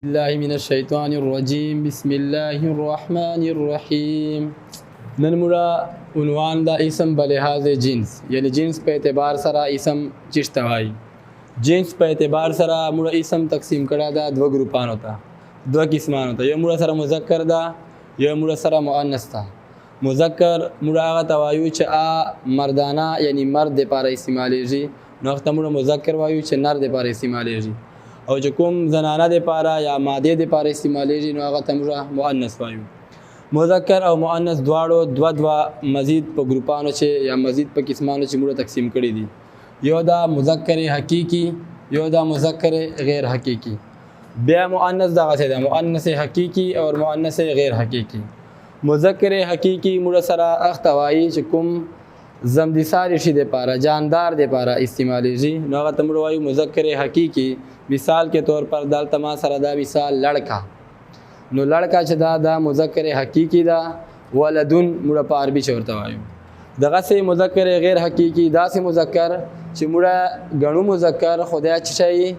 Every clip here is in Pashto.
الله من الشیطان الرجیم بسم الله الرحمن الرحیم. نن مرا عنوان دا اسم بلحاظ جنس، یعنی جنس په اعتبار سره اسم چشته وای. جنس په اعتبار سره مرا اسم تقسیم کړه دا دو ګروپانو ته، دو قسمانو ته. یو مرا سره مذکر دا، یو مرا سره مؤنث تا. مذکر مرا هغه ته وایو چې مردانه یعنی مرد لپاره استعمالیږي، نو هغه ته مرا مذکر وایو چې نر لپاره استعمالیږي. او چې کوم زنانه لپاره یا ماده لپاره استعمالیږي نو هغه ته مرا مؤنث وایو. مذکر او مؤنث دواړو دوا مزید په ګروپانو چې یا مزید په قسمانو چې مرا تقسیم کړي دي. یو دا مذکر حقیقی، یو دا مذکر غیر حقیقی. بیا مؤنث دغه څه ده، مؤنث حقیقی او مؤنث غیر حقیقی. مذکر حقیقی مرا سره اختوایی چې کوم زمدساری شي د پاره جاندار د پاره استعمالیږي نو هغه تمر وایو مذکر حقیقی. مثال کے طور پر دالته ما سره دا مثال لڑکا، نو لڑکا چې دا مذکر حقیقی دا، ولدن مړه په عربي چورته وایو. دغه سه مذکر غیر حقیقی دا سه مذکر چې مړه غنو مذکر خدای چې شي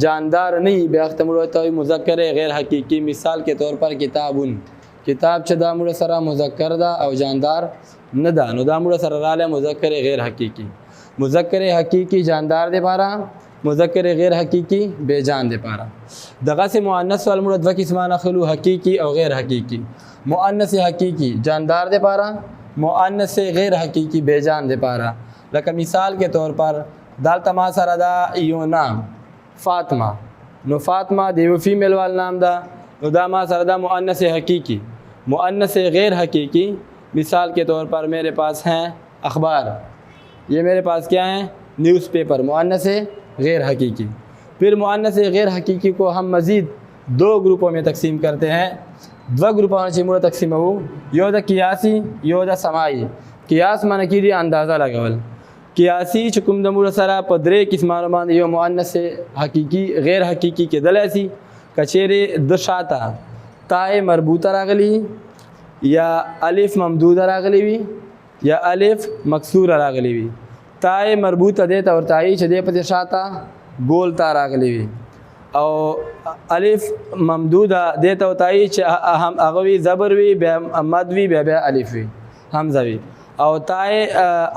جاندار نه به وخت مړه ته مذکر غیر حقیقی. مثال کے طور پر کتابون، کتاب چې دا مړه سره مذکر دا او جاندار نه دا، نو دا مړه سره رااله مذکر غیر حقیقی. مذکر حقیقی جاندار دی پاره، مذکر غیر حقیقی بے جان دے پارا. دغه سے مؤنث والمراد دو قسمان اخلو، حقیقی او غیر حقیقی. مؤنث حقیقی جاندار دے پارا، مؤنث غیر حقیقی بے جان دے پارا. لکه مثال کے طور پر دالته ما سره دا یو نام فاطمہ، نو فاطمہ دیو فیمیل وال نام دا، نو دا ما سره دا مؤنث حقیقی. مؤنث غیر حقیقی مثال کے طور پر میرے پاس ہیں اخبار، یہ میرے پاس کیا ہیں نیوز پیپر، مؤنث غیر حقیقی. پھر مؤنث غیر حقیقی کو ہم مزید دو گروپوں میں تقسیم کرتے ہیں. دو گروپوں میں مرا تقسیم ہو، یو دا قیاسی، یو دا سماعی. قیاس معنی کیږي اندازه لګول. قیاسی چې کوم د مرا سره په درې قسمانو باندې یو مؤنث حقیقی غیر حقیقی کې دلاسي کچېره د شاته تای مربوطه راغلی یا الف ممدوده راغلی وي یا الف مکسوره راغلی وي. تای مربوطه دیتا ورتایی چې دی په شاته ګول تا راغلی وي، او الف ممدوده دیتا ورتایی چې هغه وی زبر وی بیا مد وی بیا الف وی حمزه وی. او تای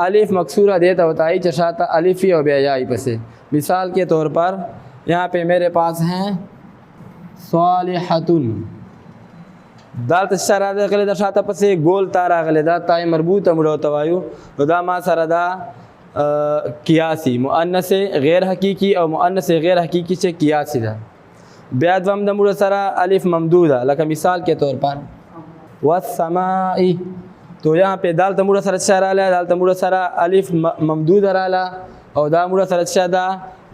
الف مکسوره دیتا ورتایی چې شاته الف وی او بیا یا پسې. مثال کے طور پر یہاں پہ میرے پاس ہیں صالحتن، دالته سره راغلی د شاته پسې ګول تا راغلی دا تای مربوطه مړو توایو. نو دا ما سره دا قیاسی مؤنث غیر حقیقی او مؤنث غیر حقیقی سے قیاسی دا. بیا دوم د مړه سره الف ممدوده، لکه مثال کے طور پر والسماء، تو یہاں پہ دالته مړه سره څه رااله، دالته مړه سره الف ممدوده رااله او دا مړه سره څه دا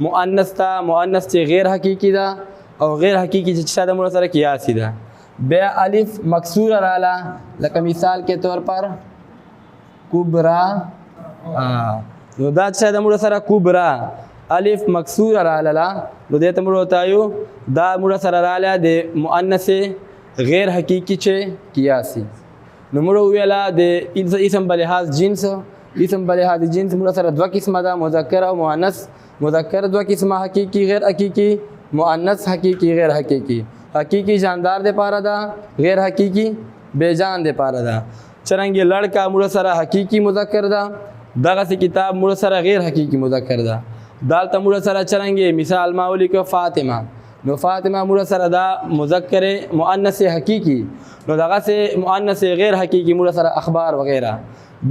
مؤنث تا، مؤنث چې غیر حقیقی دا او غیر حقیقی چې څه د مړه سره قیاسی دا. بیا الف مکسوره رااله، لکه مثال کے طور پر کبرا، نو دا چې د مړه سره کبرا الف مکسوره رااله، نو دې ته مړه وتایو دا مړه سره رااله د مؤنث غیر حقیقی چې قیاسی. نو مړه ویلا د اسم بلحاظ جنس، اسم بلحاظ جنس مړه سره دوه قسمه ده، مذکر او مؤنث. مذکر دوه قسمه، حقیقی غیر حقیقی، مؤنث حقیقی غیر حقیقی. حقیقی جاندار دے پارا دا، غیر حقیقی بے جان دے پارا دا. چرنگی لڑکا مړه سره حقیقی مذکر دا، دغه سی کتاب مړه سره غیر حقیقی مذکر دا. دالته مړه سره چرنگی مثال ماولی کو فاطمہ، نو فاطمہ مړه سره دا مذکر مؤنث حقیقی، نو دغه سی مؤنث غیر حقیقی مړه سره اخبار وغیرہ.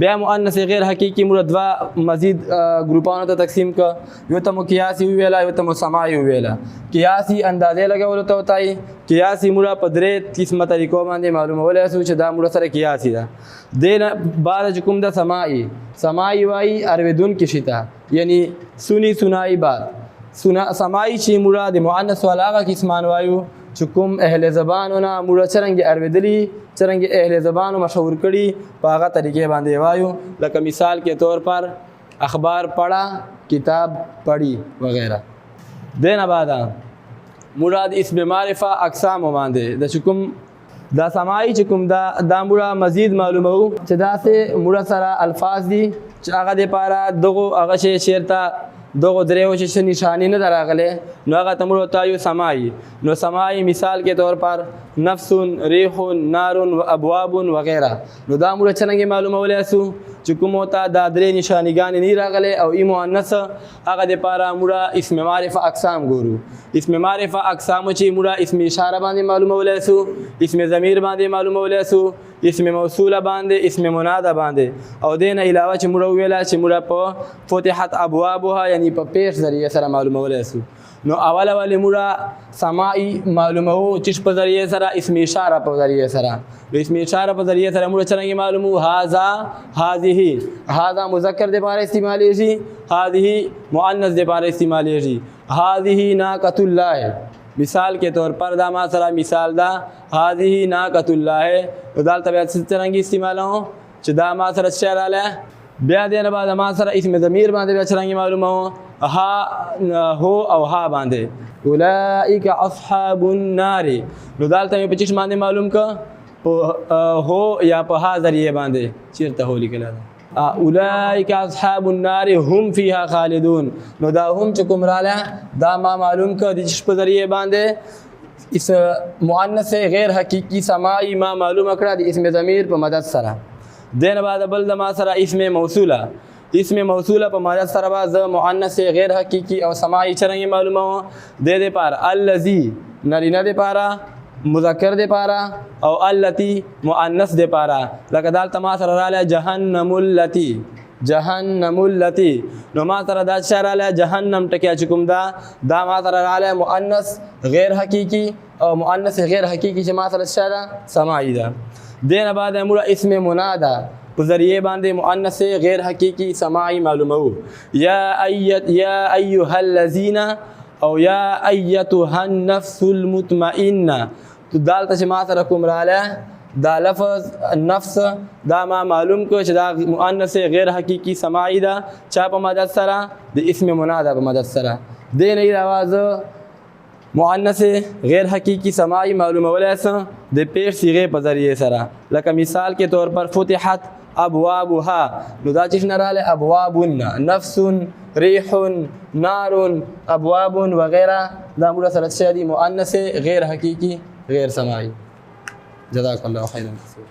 بیا مؤنث غیر حقیقی مړه دوا مزید ګروپانو ته تقسیم ک، یو ته قیاسی ویلا، یو ته سماعی ویلا. قیاسی اندازې لګول ته وتای، قیاسی مړه په درې قسمه طریقو باندې معلومول اسو چې دا مړه سره قیاسی ده. دین بعد کوم د سماعی، سماعی وای ارویدون کې شتا، یعنی سنی سنائی بات. سماعی چې مړه د مؤنث والاغه قسمان وایو چې کوم اهل زبانونه مړه چرنګ ارویدلی، چرنګ اهل زبانو مشهور کړي په هغه طریقې باندې وایو. لکه مثال کے طور پر اخبار پڑھا، کتاب پڑھی وغیرہ. دینا بعد مراد اسم معرفه اقسام باندې د چکم دا سماعی چکم دا مړه مزید معلومو چې دا سه مړه سره الفاظ دي چې هغه د پاره دغه هغه شی چیرته دغه دریو چې نشانی نه دراغله نو هغه تمړو تایو سماعي نو سماعي مثال کے طور پر نفس ریح نار و ابواب وغیرہ نو دا موږ څنګه معلومه ولاسو چې کوم ته دا درې نشانیګان نه راغله او ای مؤنث هغه د پاره موږ اسم معرفه اقسام ګورو اسم معرفه اقسام چې موږ اسم اشاره باندې معلومه ولاسو اسم ضمیر باندې معلومه ولاسو اسم موصوله باندې اسم مناده باندې او دین علاوه چې موږ ویلا چې موږ په فتحت ابوابها یعنی په پیش ذریعہ سره معلومه ولاسو نو اول موږ سماعي معلومه او چې په ذریعہ سره اسم اشاره په ذریعہ سره اسم اشاره په ذریعہ سره موږ څنګه معلومو هاذا هذه هاذا مذکر د لپاره استعمالیږي هذه مؤنث د لپاره استعمالیږي هذه ناقۃ الله مثال کے طور پر دا ما سره مثال دا هذه ناقۃ الله ودال طبيعت څنګه استعمال هو چې دا ما سره شراله بیا دینه بعد ما سره اسم ضمیر باندې څنګه معلومه ها هو او ها باندې اولئک اصحاب النار نو دالته په چش باندې معلوم ک هو یا په ها ذریعہ باندې چیرته هو لیکل اولئک اصحاب النار هم فيها خالدون نو دا هم چې کوم رااله دا ما معلوم ک د چش په ذریعہ باندې اس مؤنث غیر حقیقی سماعی ما معلوم کړه د اسم ضمیر په مدد سره دین بعد بل د ما سره اسم موصوله په مدد سره بعد مؤنث غیر حقیقی او سماعی څنګه معلومه د دې پار الذی نرینه د پارا مذکر د پارا او التی مؤنث د پارا لکه دال تما سره رااله جهنم التی نو ما سره دا شراله جهنم ټکیا چکم دا ما سره رااله مؤنث غیر حقیقی او مؤنث غیر حقیقی چې ما سره شراله سماعی ده دین بعد موږ اسم منادا په ذریعہ باندې مؤنث غیر حقیقی سماعی معلومو یا ایها الذین او یا ایتها النفس المطمئنه تو دالته چې ما سره کوم رااله دا لفظ نفس دا ما معلوم کو چې دا مؤنث غیر حقیقی سماعی دا چا په مدد سره د اسم منادا په مدد سره دین ای आवाज مؤنث غیر حقیقی سماعی معلومه ولاسه د پیش صيغه په ذریعہ سره لکه مثال کے طور پر فتحت ابوابها نو دا چې نراله ابواب نفس ریح نار ابواب وغیرہ دا موږ سره شادي مؤنث غیر حقیقی غیر سماعی جزاک الله خیرا